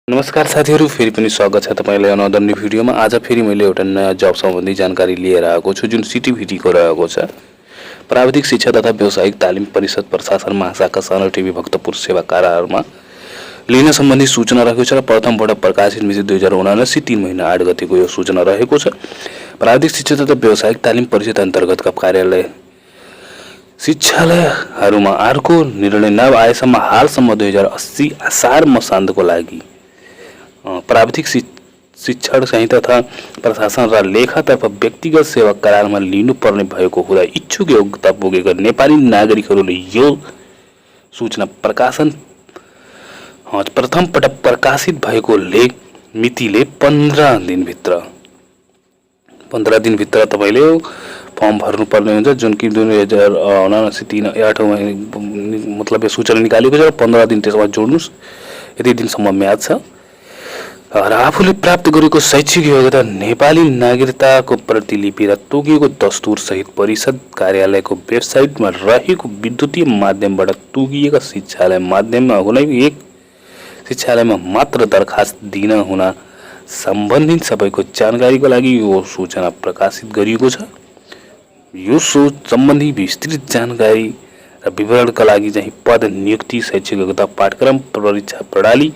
नमस्कार साथीहरु, फेरि पनि स्वागत छ तपाईलाई अनदर न्यू भिडियोमा। आज फेरि मैले एउटा नयाँ जब सम्बन्धी जानकारी लिएर आएको छु, जुन सीटीभीटी को रहेको छ। प्राविधिक शिक्षा तथा व्यावसायिक तालिम परिषद प्रशासन महाशाखा सानो टिभी भक्तपुर सेवा कार्यालयमा लिन सम्बन्धी सूचना रहेको छ र प्रथम पटक प्रकाशित मिति 2079 3 महिना 8 गतेको यो सूचना रहेको छ। प्राविधिक शिक्षा तथा व्यावसायिक तालिम परिषद अन्तर्गतका कार्यालय शिक्षालयहरूमा अर्को निर्णय नआएसम्म हालसम्म 2080 असार मसान्तको लागि प्राविधिक शिक्षण संहिता तथा प्रशासन र लेखातर्फ व्यक्तिगत सेवा करारमा लिनुपर्ने भएको हुँदा इच्छुक योग्यता पुगेका नेपाली नागरिकहरूले यो सूचना प्रथम पटक प्रकाशित भएको मितिले 15 दिनभित्र तपाईले फर्म भर्नुपर्ने हुन्छ, जुन कि 2079 3 8 मतलब यो सूचना निकालेको छ। 15 दिन त्यसमा जोड्नुस्, यति दिनसम्म म्याद छ। र आफूले प्राप्त गरेको शैक्षिक योग्यता नेपाली नागरिकताको प्रतिलिपि र तोकिएको दस्तुर सहित परिषद कार्यालयको वेबसाइटमा रहेको विद्युतीय माध्यमबाट तोकिएका शिक्षालय माध्यममा कुनै एक शिक्षालयमा मात्र दरखास्त दिन हुन सम्बन्धित सबैको जानकारीको लागि यो सूचना प्रकाशित गरिएको छ। यो सम्बन्धी विस्तृत जानकारी र विवरणका लागि चाहिँ पद नियुक्ति, शैक्षिक योग्यता, पाठ्यक्रम, परीक्षा प्रणाली,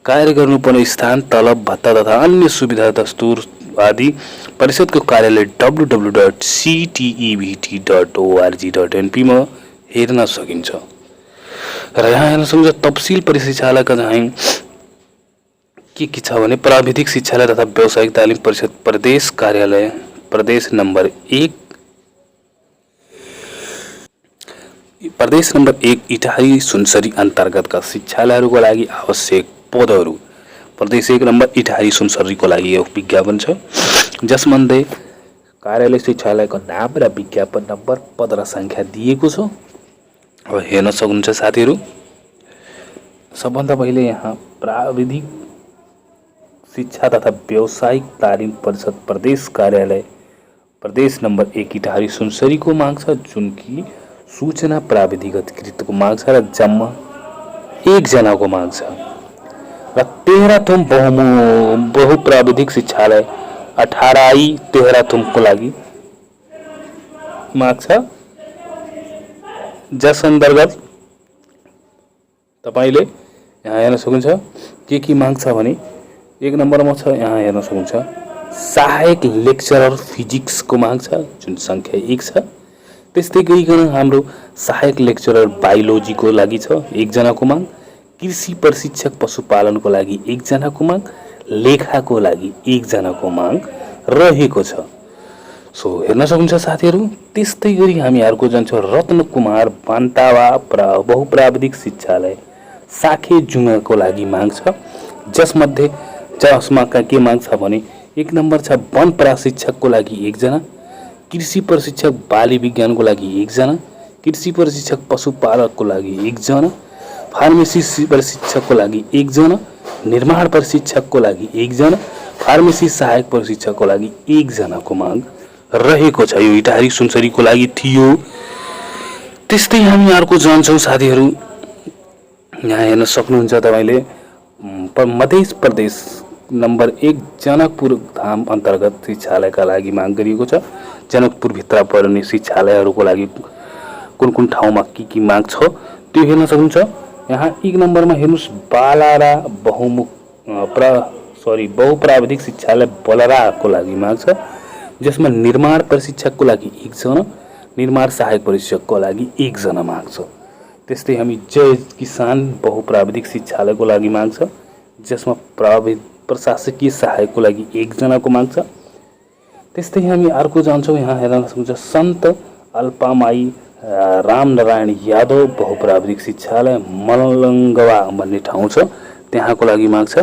कार्य गर्नुपर्ने स्थान, तलब भत्ता तथा अन्य सुविधा दस्तुर आदि परिषदको कार्यालय www.ctevt.org.np मा हेर्न सकिन्छ। र यहाँ हेर्न सक्नुहुन्छ तपसिल परिशिक्षालयका चाहिँ के छ भने प्राविधिक शिक्षालय तथा व्यावसायिक तालिम परिषद प्रदेश कार्यालय प्रदेश नम्बर 1 इटारी सुनसरी अन्तर्गतका शिक्षालयहरूको लागि आवश्यक पदहरू। प्रदेश 1 नम्बर इटारी सुनसरीको लागि यो विज्ञापन छ, जसमध्ये कार्यालय शिक्षालयको नाम र विज्ञापन नम्बर, पद र संख्या दिएको छ। अब हेर्न सक्नुहुन्छ साथीहरू, सबभन्दा पहिले यहाँ प्राविधिक शिक्षा तथा व्यावसायिक तालिम परिषद प्रदेश कार्यालय प्रदेश नम्बर 1 इटारी सुनसरीको माग छ, जुन कि सूचना प्राविधिक अधिकृतको माग छ र जम्मा 1 जनाको माग छ। र तेह्रथुम बहुप्राविधिक शिक्षालय 18 तेह्रथुमको लागि माग छ, जस अन्तर्गत तपाईले यहाँ हेर्न सक्नुहुन्छ के माग छ भने 1 नम्बरमा छ, यहाँ हेर्न सक्नुहुन्छ सहायक लेक्चरर फिजिक्सको माग छ, जुन संख्या 1 छ। त्यस्तै गरिकन हाम्रो सहायक लेक्चरर बायोलोजीको लागि छ 1 जनाको माग, कृषि प्रशिक्षक पशुपालनको लागि 1 जनाको माग, लेखाको लागि 1 जनाको माग रहेको छ। सो हेर्न सक्नुहुन्छ साथीहरू। त्यस्तै गरी हामी अर्को जान्छौँ रत्न कुमार बान्तावा बहुप्राविधिक शिक्षालय साखेजुङको लागि माग छ, जसमा के माग छ भने 1 नम्बर छ वन प्रशिक्षकको लागि 1 जना, कृषि प्रशिक्षक बाली विज्ञानको लागि 1 जना, कृषि प्रशिक्षक पशुपालकको लागि 1 जना, फार्मेसी प्रशिक्षकको लागि 1 जना, निर्माण प्रशिक्षकको लागि 1 जना, फार्मेसी सहायक प्रशिक्षकको लागि 1 जनाको माग रहेको छ। यो इटारी सुनसरीको लागि थियो। त्यस्तै हामी अर्को जान्छौँ साथीहरू, यहाँ हेर्न सक्नुहुन्छ तपाईले मध्य प्रदेश नम्बर 1 जनकपुर धाम अन्तर्गत शिक्षालयका लागि माग गरिएको छ। जनकपुर भित्र पर्ने शिक्षालयहरूको लागि कुन ठाउँमा के माग छ त्यो हेर्न सक्नुहुन्छ। यहाँ 1 नम्बरमा हेर्नुस् बालारा बहुप्राविधिक शिक्षालय बलराको लागि माग छ, जसमा निर्माण प्रशिक्षकको लागि 1 जना, निर्माण सहायक प्रशिक्षकको लागि 1 जना माग छ। त्यस्तै हामी जय किसान बहुप्राविधिक शिक्षालयको लागि माग छ, जसमा प्रशासकीय सहायकको लागि 1 जनाको माग छ। त्यस्तै हामी अर्को जान्छौँ, यहाँ हेर्न सक्नुहुन्छ सन्त अल्पामाई रामनारायण यादव बहुप्राविधिक शिक्षालय मलङ्गवा भन्ने ठाउँ छ, त्यहाँको लागि माग छ।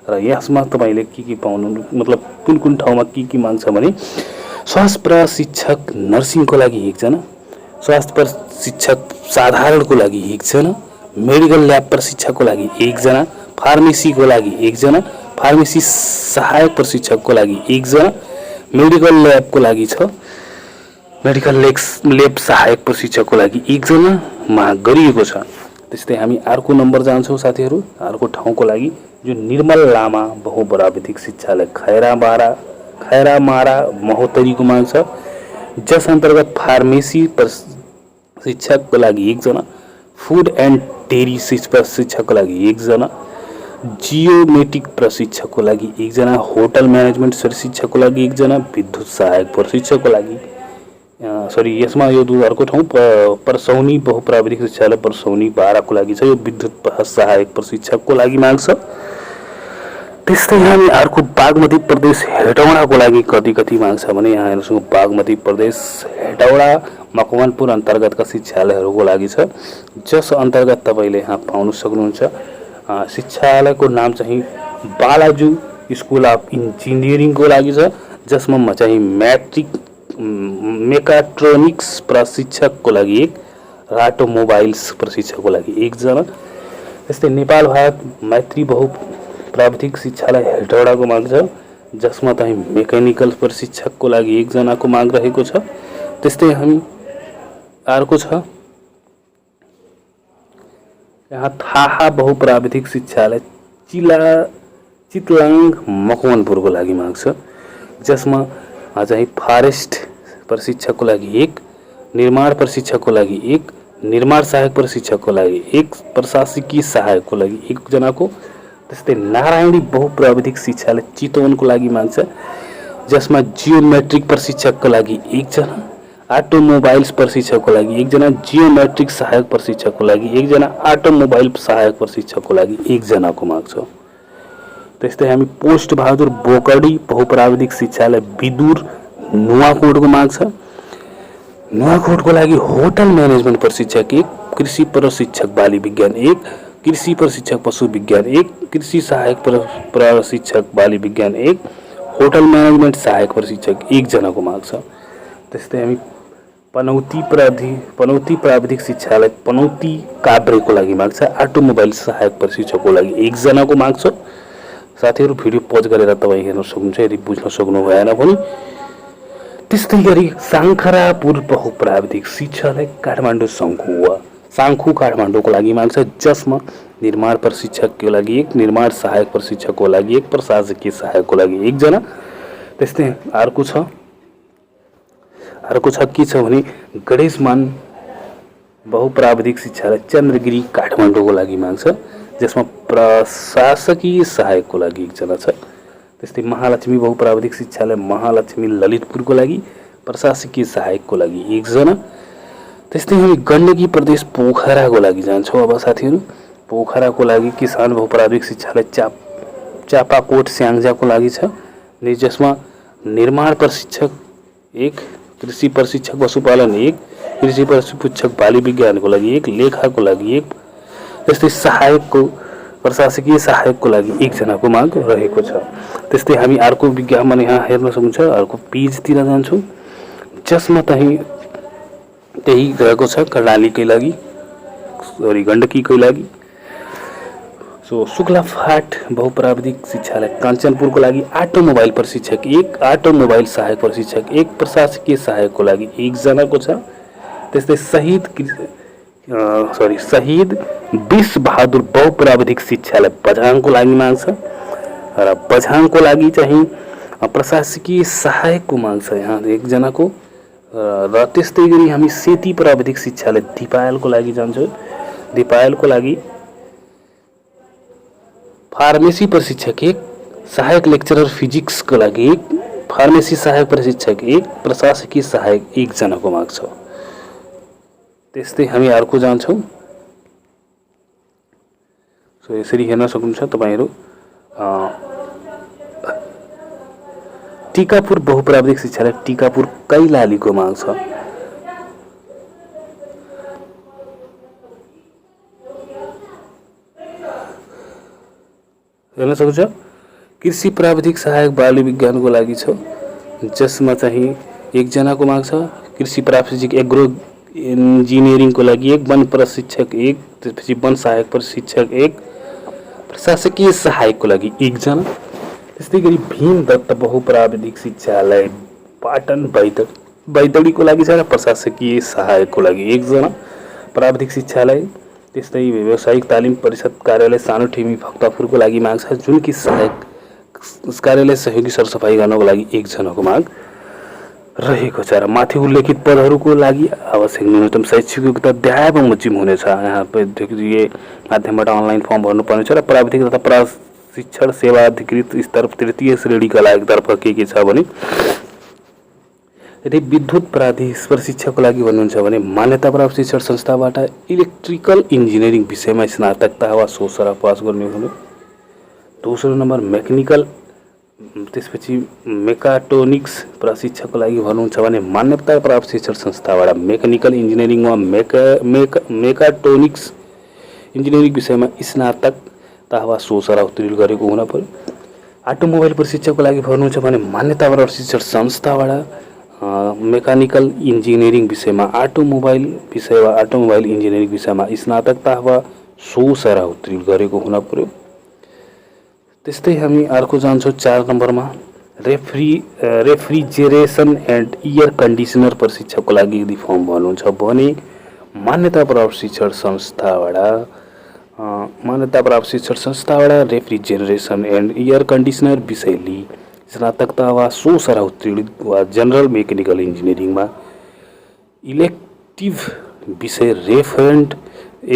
र यसमा तपाईले के पाउनु मतलब कुन ठाउँमा के माग छ भने स्वास्थ्य प्रशिक्षक नर्सिङको लागि 1 जना, स्वास्थ्य प्रशिक्षक साधारणको लागि 1 जना, मेडिकल ल्याब प्रशिक्षकको लागि 1 जना, फार्मेसीको लागि 1 जना, फार्मेसी सहायक प्रशिक्षकको लागि 1 जना, मेडिकल ल्याबको लागि छ, मेडिकल ल्याब सहायक प्रशिक्षकको लागि 1 जना माग गरिएको छ। त्यस्तै हामी अर्को नम्बर जान्छौँ साथीहरू। अर्को ठाउँको लागि जो निर्मल लामा बहुप्राविधिक शिक्षालय खैरामारा महोत्तरीको माग छ, जस अन्तर्गत फार्मेसी प्रशिक्षकको लागि 1 जना, फूड एन्ड डेरी प्रशिक्षकको लागि 1 जना, जियोमेट्रिक प्रशिक्षकको लागि 1 जना, होटल म्यानेजमेन्ट प्रशिक्षकको लागि 1 जना, विद्युत सहायक प्रशिक्षकको लागि यसमा यो अर्को ठाउँ परसौनी बहुप्राविधिक शिक्षालय परसौनी बाराको लागि छ। यो विद्युत सहायक प्रशिक्षकको लागि माग छ। त्यस्तै हामी अर्को बागमती प्रदेश हेटौडाको लागि कति माग छ भने यहाँ हेर्नुहोस्, बागमती प्रदेश हेटौडा मकवानपुर अन्तर्गतका शिक्षालयहरूको लागि छ, जस अन्तर्गत तपाईँले यहाँ पाउन सक्नुहुन्छ। शिक्षालयको नाम चाहिँ बालाजु स्कुल अफ इन्जिनियरिङको लागि छ, जसमा चाहिँ मेकाट्रोनिक्स प्रशिक्षकको लागि 1, अटोमोबाइल्स प्रशिक्षकको लागि 1 जना। त्यस्तै नेपाल भारत मैत्री बहुप्राविधिक शिक्षालय हेटौडाको माग छ, जसमा चाहिँ मेकानिकल प्रशिक्षकको लागि 1 जनाको माग रहेको छ। त्यस्तै हामी अर्को छ यहाँ थाहा बहुप्राविधिक शिक्षालय चितलाङ मकवानपुरको लागि माग छ, जसमा चाहिँ फरेस्ट प्रशिक्षकको लागि 1, निर्माण प्रशिक्षकको लागि 1, निर्माण सहायक प्रशिक्षकको लागि 1, प्रशासकीय सहायकको लागि 1 जनाको। त्यस्तै नारायणी बहुप्राविधिक शिक्षालय चितवनको लागि माग छ, जसमा जियोमेट्रिक प्रशिक्षकको लागि 1 जना, अटोमोबाइल्स प्रशिक्षकको लागि 1 जना, जियोमेट्रिक सहायक प्रशिक्षकको लागि 1 जना, अटोमोबाइल सहायक प्रशिक्षकको लागि 1 जनाको माग छ। त्यस्तै हामी पोस्ट बहादुर बोकडी बहुप्राविधिक शिक्षालय विदुर नुवाकोटको माग छ। नुवाकोटको लागि होटल म्यानेजमेन्ट प्रशिक्षक 1, कृषि प्रशिक्षक बाली विज्ञान 1, कृषि प्रशिक्षक पशु विज्ञान 1, कृषि सहायक प्रशिक्षक बाली विज्ञान 1, होटल म्यानेजमेन्ट सहायक प्रशिक्षक 1 जनाको माग छ। त्यस्तै हामी पनौती प्राविधिक शिक्षालय पनौती काभ्रेको लागि माग छ, अटोमोबाइल सहायक प्रशिक्षकको लागि 1 जनाको माग छ। साथीहरू भिडियो पज गरेर तपाईँ हेर्न सक्नुहुन्छ यदि बुझ्न सक्नु भएन भने। त्यस्तै गरी साङ्खरापुर बहुप्राविधिक शिक्षालय काठमाडौँ साङ्खु काठमाडौँको लागि माग छ, जसमा निर्माण प्रशिक्षकको लागि 1, निर्माण सहायक प्रशिक्षकको लागि 1, प्रशासकीय सहायकको लागि 1 जना। त्यस्तै अर्को छ के छ भने गणेशमान बहुप्राविधिक शिक्षालय चन्द्रगिरी काठमाडौँको लागि माग छ, जसमा प्रशासकीय सहायकको लागि 1 जना छ। त्यस्तै महालक्ष्मी बहुप्राविधिक शिक्षालय महालक्ष्मी ललितपुरको लागि प्रशासकीय सहायकको लागि 1 जना। त्यस्तै हामी गण्डकी प्रदेश पोखराको लागि जान्छौँ। अब साथीहरू पोखराको लागि किसान बहुप्राविधिक शिक्षालय चापाकोट स्याङ्जाको लागि छ, जसमा निर्माण प्रशिक्षक 1, कृषि प्रशिक्षक पशुपालन 1, कृषि प्रशिक्षक बाली विज्ञानको लागि 1, लेखाको लागि 1। त्यस्तै सहायकको प्रशासकीय सहायकको लागि 1 जनाको माग रहेको छ। त्यस्तै हामी अर्को विज्ञापन यहाँ हेर्न सक्नुहुन्छ, अर्को पेजतिर जान्छौँ, जसमा त्यही रहेको छ कर्णालीकै लागि गण्डकीकै लागि। शुक्लाफाट बहुप्राविधिक शिक्षालय कञ्चनपुरको लागि अटोमोबाइल प्रशिक्षक 1, अटोमोबाइल सहायक प्रशिक्षक 1, प्रशासकीय सहायकको लागि 1 जनाको छ। त्यस्तै शहीद विष बहादुर बहुप्राविधिक शिक्षालय बझाङको लागि माग छ, र बझाङको लागि चाहिँ प्रशासकीय सहायकको माग छ यहाँ 1 जनाको। र त्यस्तै गरी हामी सेती प्राविधिक शिक्षालय दिपायलको लागि जान्छौँ। दिपायलको लागि फार्मेसी प्रशिक्षक 1, सहायक लेक्चरर फिजिक्सको लागि 1, फार्मेसी सहायक प्रशिक्षक 1, प्रशासकीय सहायक 1 जनाको माग छ। त्यस्तै हामी अर्को जान्छौँ। यसरी हेर्न सक्नुहुन्छ तपाईहरु टीकापुर बहुप्राविधिक शिक्षालय टीकापुर कैलालीको माग छ। हेर्न सक्नुहुन्छ कृषि प्राविधिक सहायक बाली विज्ञानको लागि छ, जसमा चाहिँ 1 जनाको माग छ। कृषि प्राविधिक एग्रो इन्जिनियरिङको लागि 1, वन प्रशिक्षक 1, त्यसपछि वन सहायक प्रशिक्षक 1, प्रशासकीय सहायकको लागि 1 जना। त्यस्तै गरी भीम दत्त बहुप्राविधिक शिक्षालय पाटन बैतडीको लागि छ र प्रशासकीय सहायकको लागि 1 जना। प्राविधिक शिक्षालय त्यस्तै व्यावसायिक तालिम परिषद कार्यालय सानो ठिमी भक्तपुरको लागि माग छ, जुन कि सहायक कार्यालय सहयोगी सरसफाई गर्नको लागि 1 जनाको माग रहेको छ। र माथि उल्लेखित पदहरूको लागि आवश्यक न्यूनतम शैक्षिक योग्यता अध्याय बमोजिम हुनेछ। यहाँ ये माध्यमबाट अनलाइन फर्म भर्नुपर्नेछ र प्राविधिक तथा प्रशिक्षण सेवा अधिकृत स्तर तृतीय श्रेणीका लागि तर्फ के छ भने यदि विद्युत प्रशिक्षकको लागि भन्नुहुन्छ भने मान्यता प्राप्त शिक्षण संस्थाबाट इलेक्ट्रिकल इन्जिनियरिङ विषयमा स्नातकता वा सोसरा पास गर्ने हुनु। दोस्रो नम्बर मेकानिकल, त्यसपछि मेकाट्रोनिक्स प्रशिक्षकको लागि भन्नुहुन्छ भने मान्यता प्राप्त शिक्षण संस्थाबाट मेकानिकल इन्जिनियरिङ वा मेकाट्रोनिक्स इन्जिनियरिङ विषयमा स्नातकता वा सोसरा उत्तीर्ण गरेको हुन पर्यो। अटोमोबाइल प्रशिक्षकको लागि भन्नुहुन्छ भने मान्यता प्राप्त शिक्षण संस्थाबाट मेकानिकल इन्जिनियरिङ विषयमा अटोमोबाइल इन्जिनियरिङ विषयमा स्नातकता वा सोसरा उत्तीर्ण गरेको हुन पर्यो। त्यस्तै हामी अर्को जान्छौँ 4 नम्बरमा रेफ्रिजरेसन एन्ड एयर कन्डिसनर प्रशिक्षकको लागि यदि फर्म भर्नुहुन्छ भने मान्यता प्राप्त शिक्षण संस्थाबाट रेफ्रिजरेसन एन्ड एयर कन्डिसनर विषय लिई स्नातकता वा सोसरा उत्तीर्ण वा जनरल मेकानिकल इन्जिनियरिङमा इलेक्टिभ विषय रेफ एन्ड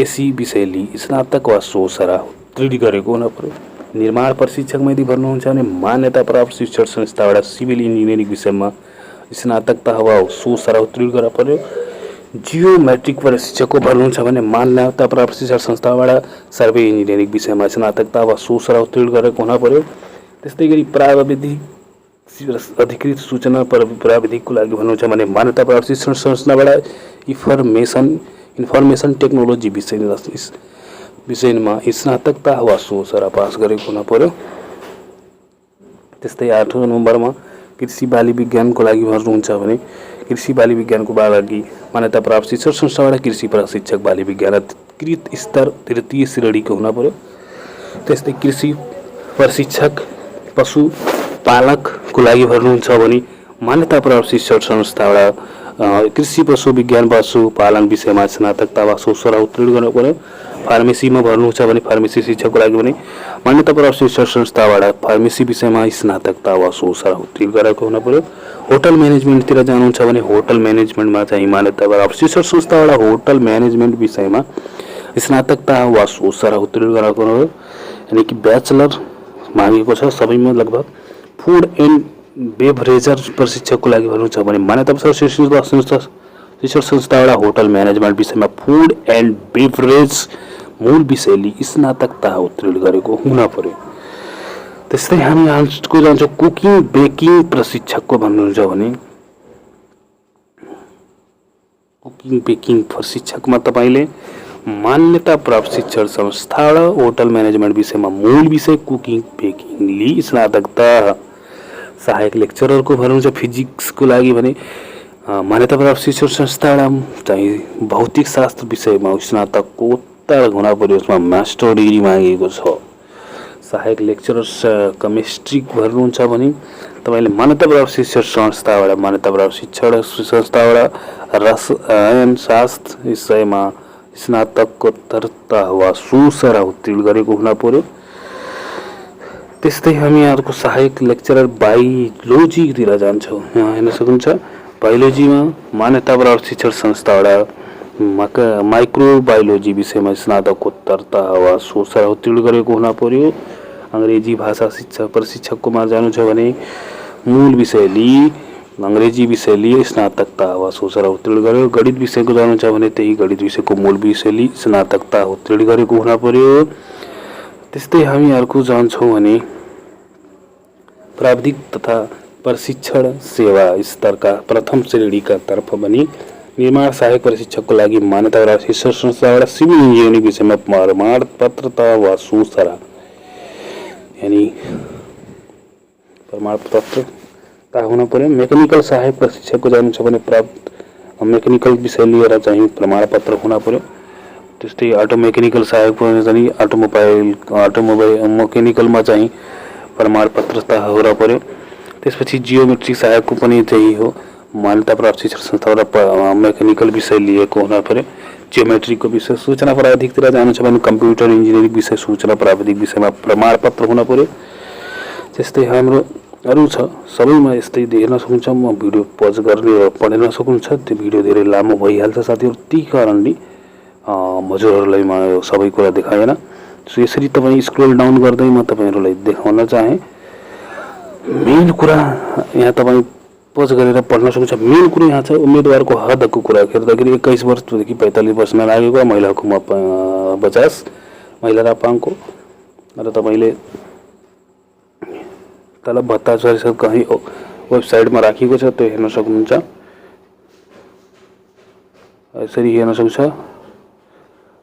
एसी विषय लिई स्नातक वा सोसरा उत्तीर्ण गरेको हुन पर्यो। निर्माण प्रशिक्षकमा यदि भन्नुहुन्छ भने मान्यता प्राप्त शिक्षण संस्थाबाट सिभिल इन्जिनियरिङ विषयमा स्नातकता वा सोसरा उत्तीर्ण गर्न पर्यो। जियोमेट्रिक प्रशिक्षकको भन्नुहुन्छ भने मान्यता प्राप्त शिक्षण संस्थाबाट सर्वे इन्जिनियरिङ विषयमा स्नातकता वा सोसरा उत्तीर्ण गरेको हुन पर्यो। त्यस्तै गरी प्राविधिक अधिकृत सूचना प्राविधिकको लागि भन्नुहुन्छ भने मान्यता प्राप्त शिक्षण संस्थाबाट इन्फर्मेसन टेक्नोलोजी विषयमा स्नातकता वा सोसरा पास गरेको हुन पर्यो। त्यस्तै 8 नम्बरमा कृषि बाली विज्ञानको लागि भन्नुहुन्छ भने कृषि बाली विज्ञानको लागि मान्यता प्राप्त शिक्षण संस्थाबाट कृषि प्रशिक्षक बाली विज्ञान अधिकृत स्तर तृतीय श्रेणीको हुन पर्यो। त्यस्तै कृषि प्रशिक्षक पशुपालकको लागि भन्नुहुन्छ भने मान्यता प्राप्त शिक्षण संस्थाबाट कृषि पशु विज्ञान पशुपालन विषयमा स्नातकता वा सोसरा उत्तीर्ण गर्नु पर्यो। फार्मेसीमा भन्नुहुन्छ भने फार्मेसी शिक्षकको लागि भने मान्यता प्राप्त शिक्षण संस्थाबाट फार्मेसी विषयमा स्नातकता वा सोसरा उत्तीर्ण गरेको हुन पर्यो। होटल म्यानेजमेन्टतिर जानुहुन्छ भने होटल म्यानेजमेन्टमा चाहिँ मान्यता प्राप्त शिक्षण संस्थाबाट होटल म्यानेजमेन्ट विषयमा स्नातकता वा सोसरा उत्तीर्ण गरेको हुन पर्यो। यानि कि ब्याचलर मागेको छ सबैमा लगभग। फूड एन्ड बेभरेजर प्रशिक्षकको लागि भन्नुहुन्छ भने मान्यता प्राप्त शिक्षण संस्थाबाट होटल म्यानेजमेन्ट विषयमा फूड एन्ड बेभरेज मूल विषय लिई स्नातकता उत्तीर्ण गरेको हुन पर्यो। त्यस्तै हामी आजको जान्छौँ कुकिङ बेकिङ प्रशिक्षकको भन्नुहुन्छ भने कुकिङ बेकिङ प्रशिक्षकमा तपाईले मान्यता प्राप्त शिक्षण संस्थाबाट होटल म्यानेजमेन्ट विषयमा मूल विषय कुकिङ बेकिङ लिई स्नातकता। सहायक लेक्चररको भन्नुहुन्छ फिजिक्सको लागि भने मान्यता प्राप्त शिक्षण संस्थाबाट चाहिँ भौतिक शास्त्र विषयमा स्नातकोत्तर हुन पर्यो, यसमा मास्टर डिग्री मागेको छ। सहायक लेक्चरर केमिस्ट्री भन्नुहुन्छ भने तपाईले मान्यता प्राप्त शिक्षण संस्थाबाट रसायन शास्त्र विषयमा स्नातकोत्तरता वा सोसरा उत्तीर्ण गरेको हुन पर्यो। त्यस्तै हामी अर्को सहायक लेक्चरर बायोलोजीतिर जान्छौँ। यहाँ हेर्न सक्नुहुन्छ बायोलोजीमा मान्यता प्राप्त शिक्षण संस्थाबाट माइक्रोबायोलोजी विषयमा स्नातकोत्तरता वा सोसरा उत्तीर्ण गरेको हुन पर्यो। अंग्रेजी भाषा शिक्षा प्रशिक्षककोमा जानु छ भने मूल विषय लिई अंग्रेजी विषय लिई स्नातकता वा सोसरा उत्तीर्ण गर्यो। गणित विषयको जानु छ भने त्यही गणित विषयको मूल विषय लिई स्नातकता उत्तीर्ण गरेको हुन पर्यो। त्यस्तै हामी अर्को जान्छौँ भने प्राविधिक तथा प्रशिक्षण सेवा स्तरका प्रथम श्रेणीका तर्फ भने निर्माण सहायक प्रशिक्षकको लागि मान्यता प्राप्त शिक्षण संस्थाबाट सिभिल इन्जिनियरिङ विषयमा प्रमाण पत्रता वा सोसरा यानी प्रमाण पत्रता हुन पर्यो। मेकानिकल सहायक प्रशिक्षकको जानु छ भने प्राप्त मेकानिकल विषय लिएर चाहिँ प्रमाण पत्र हुन पर्यो। त्यस्तै अटो मेकानिकल सहायक चाहिँ अटोमोबाइल मेकानिकलमा चाहिँ प्रमाण पत्रता हुन पर्यो। त्यसपछि जियोमेट्रिक सहायकको पनि त्यही हो, मान्यता प्राप्त शिक्षण संस्थाबाट मेकानिकल विषय लिएको हुन पर्यो। जियोमेट्रीको विषय सूचना प्राविधिकतिर जानु छ भने कम्प्युटर इन्जिनियरिङ विषय सूचना प्राविधिक विषयमा प्रमाणपत्र हुन पर्यो। त्यस्तै हाम्रो अरू छ सबैमा यस्तै देख्न सक्नुहुन्छ। म भिडियो पज गर्ने र पढ्न सक्नुहुन्छ। त्यो भिडियो धेरै लामो भइहाल्छ साथीहरू, त्यही कारणले हजुरहरूलाई म सबै कुरा देखाएन। सो यसरी तपाईँ स्क्रोल डाउन गर्दै म तपाईँहरूलाई देखाउन चाहेँ। मेन कुरा यहाँ तपाईँ पज गरेर पढ्न सक्नुहुन्छ। मेन कुरा यहाँ छ उम्मेदवारको हदको कुरा हेर्दाखेरि 21 वर्षदेखि 45 वर्षमा लागेको, महिलाको 50, महिला रापाङको र तपाईँले तलब भत्ता सहित कहीँ वेबसाइटमा राखिएको छ त्यो हेर्न सक्नुहुन्छ। यसरी हेर्न सक्नुहुन्छ।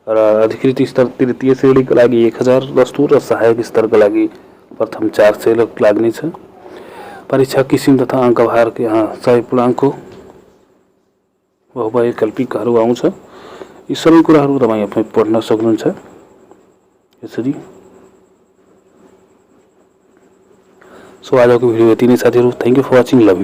र अधिकृत स्तर तृतीय श्रेणीको लागि 1000 दस्तुर र सहायक स्तरको लागि प्रथम 400 लाग्नेछ। परीक्षा किसिम तथा अङ्कभार यहाँ 100 पूर्णाङ्कको बहुवैकल्पिकहरू आउँछ। यी सबै कुराहरू तपाईँ आफै पढ्न सक्नुहुन्छ। यसरी सो आजको भिडियो यति नै साथीहरू। Thank you for watching. Love you.